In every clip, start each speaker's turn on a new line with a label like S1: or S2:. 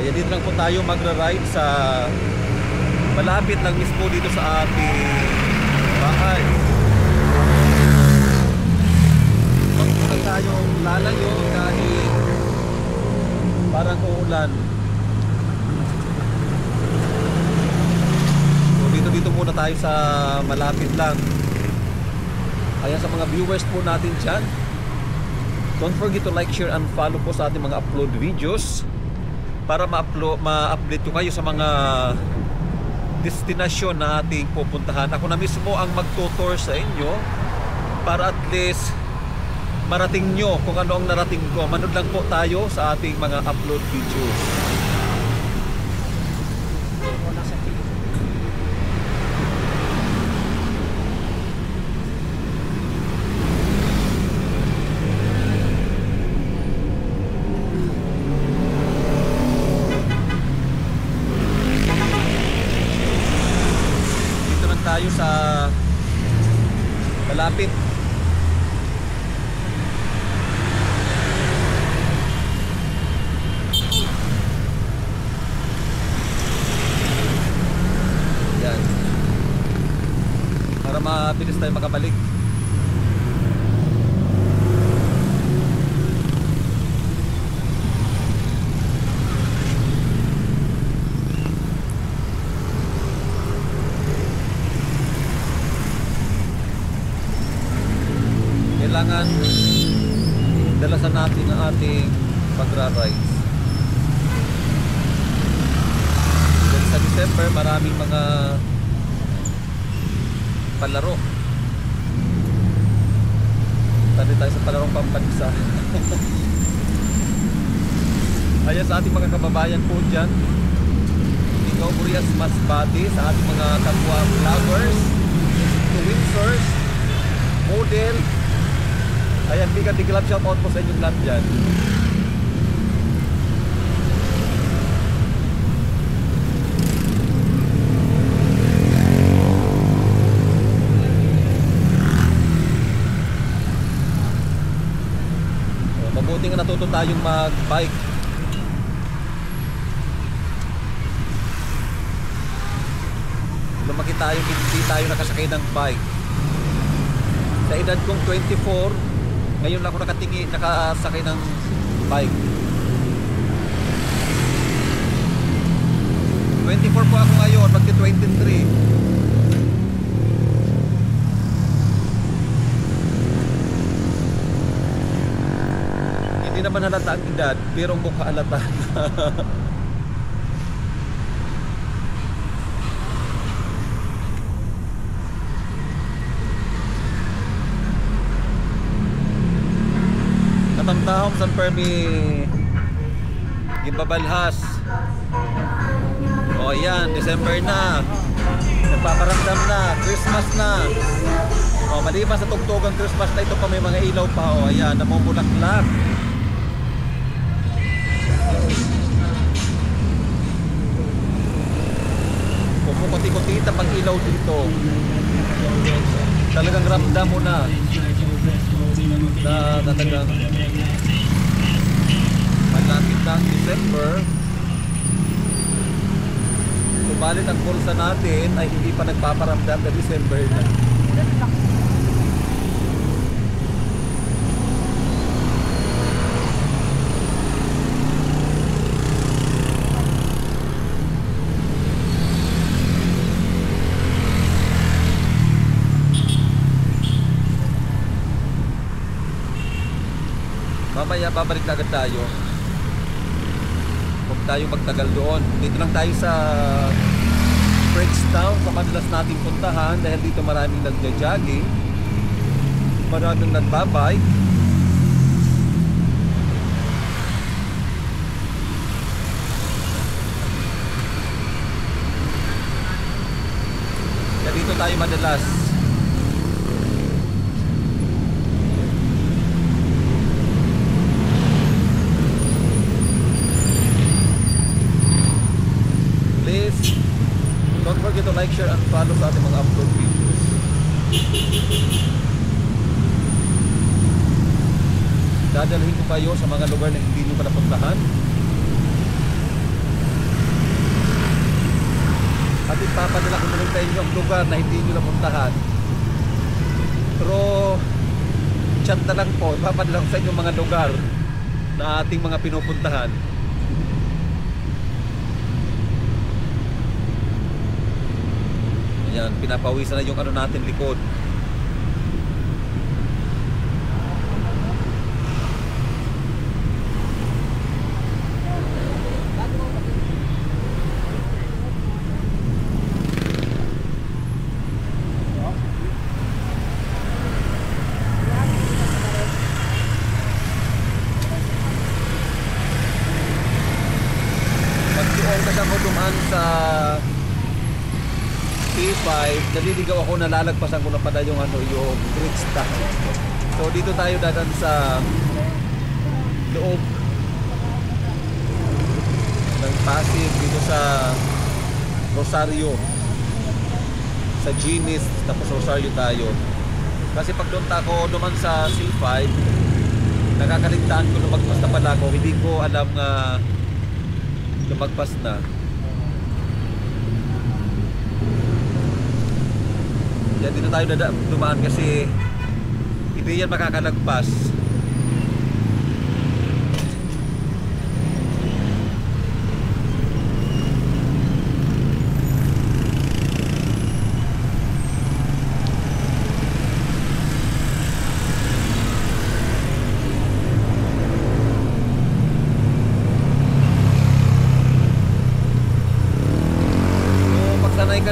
S1: Ayan, dito lang po tayo magra-ride sa malapit lang mismo dito sa ating bahay. Huwag tayong lalayo kahit parang uulan. So dito muna tayo sa malapit lang. Ayan, sa mga viewers po natin dyan, don't forget to like, share, and follow po sa ating mga upload videos para ma-update ko kayo sa mga destinasyon na ating pupuntahan. Ako na mismo ang magtutour sa inyo para at least marating nyo kung ano ang narating ko. Manood lang po tayo sa ating mga upload videos. Tayo sa malapit. Yan. Para mabilis tayo makabalik. Kailangan dalasan natin ang ating pagra-rides. Dahil sa December maraming mga palaro. Tadi tayo sa palarong pambansa. Ayan, sa ating mga kababayan po dyan, ikaw Urias Masbate, sa ating mga kapwa vloggers, to Windsors, model. Ayan, big love shout out po sa inyong lahat dyan. So, mabuti nga natuto tayong mag-bike. Lumaki tayo, hindi tayo nakasakay ng bike. Sa edad kong 24, ngayon lang ako nakasakay ng bike. 24 po ako ngayon, magti-23. Hindi naman halata ang edad, pero mukha halata. Katamtahom San Permi Gimbabalhas. O yan, December na, nagpaparamdam na, Christmas na. O maliban sa tugtugang Christmas na ito pa, may mga ilaw pa. O ayan, namumulaklak. Kumukuti-kutita pang ilaw dito. Talagang ramdam mo na talagang malapit ng December. Subalit ang kursa natin ay hindi pa nagpaparamdam na December na. Mamaya babalik na agad tayo. Huwag tayo magtagal doon. Dito lang tayo sa Bridgetown, sa madalas nating puntahan, dahil dito maraming nagja-jogging, maraming nagbabike. Kaya dito tayo madalas. Don't forget to like, share, and follow sa ating mga upload videos. Dadalhin ko kayo sa mga lugar na hindi nyo pa napuntahan. at ipapadala ko na rin sa inyo ang lugar na hindi nyo napuntahan. Pero chat na lang po, ipapadala ko sa inyo mga lugar na ating mga pinupuntahan. Ayan, pinapawisan na yung ano natin likod. Kasi ako dumaan sa P5, naliligaw ako, nalalagpasan ko na pala yung ano, yung bridge stop. So dito tayo dadan sa loob ng Pasig, dito sa Rosario, sa Ginis, tapos Rosario tayo. Kasi pag doon ako duman sa C5, nakakaligtaan ko lumagpas na pala ako, hindi ko alam nga lumagpas na. Yan, dito tayo dumaan kasi hindi yan makakalagpas.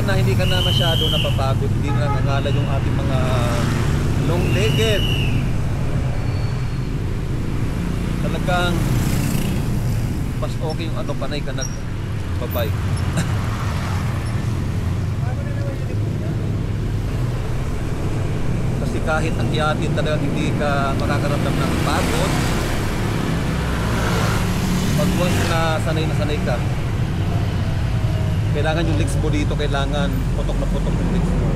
S1: Na hindi ka na masyado napapagod, hindi na nangalan yung ating mga long-legged. Talagang mas okay yung ano, panay ka nagbabike. Kasi kahit ang yatin talagang hindi ka makakaramdam ng pagod pag once na sanay ka. Kailangan yung legs mo dito, kailangan putok na putok yung legs mo.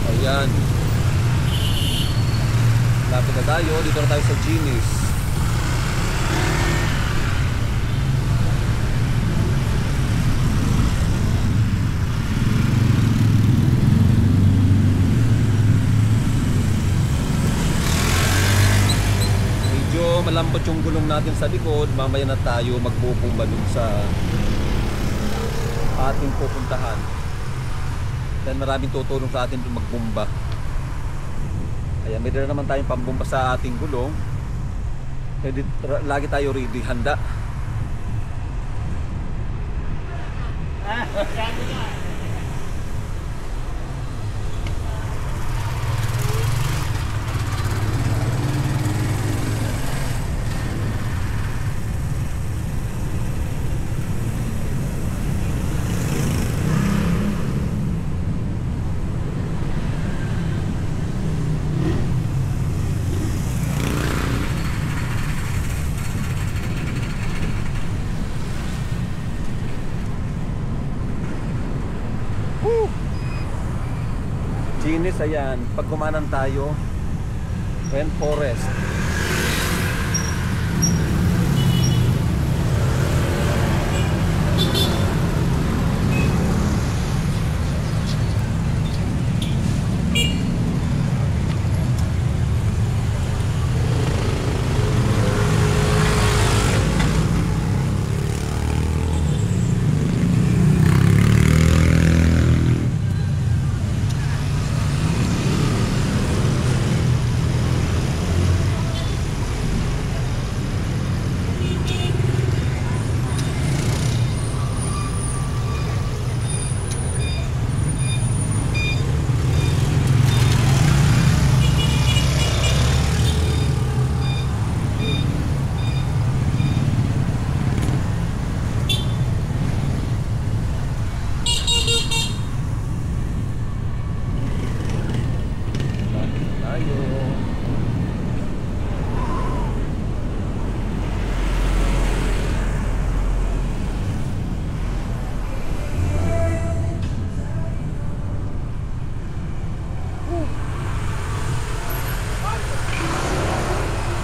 S1: Ayan. Lapit na tayo, dito na tayo sa Ginis. Malambot yung gulong natin sa likod, mamaya na tayo magbubumba dun sa ating pupuntahan. Dahil maraming tutulong sa atin dun magbumba. Kaya may dala naman tayong pambumba sa ating gulong. Kaya lagi tayo ready, handa. Ginis, ayan, pag kumanan tayo, Ren Forest.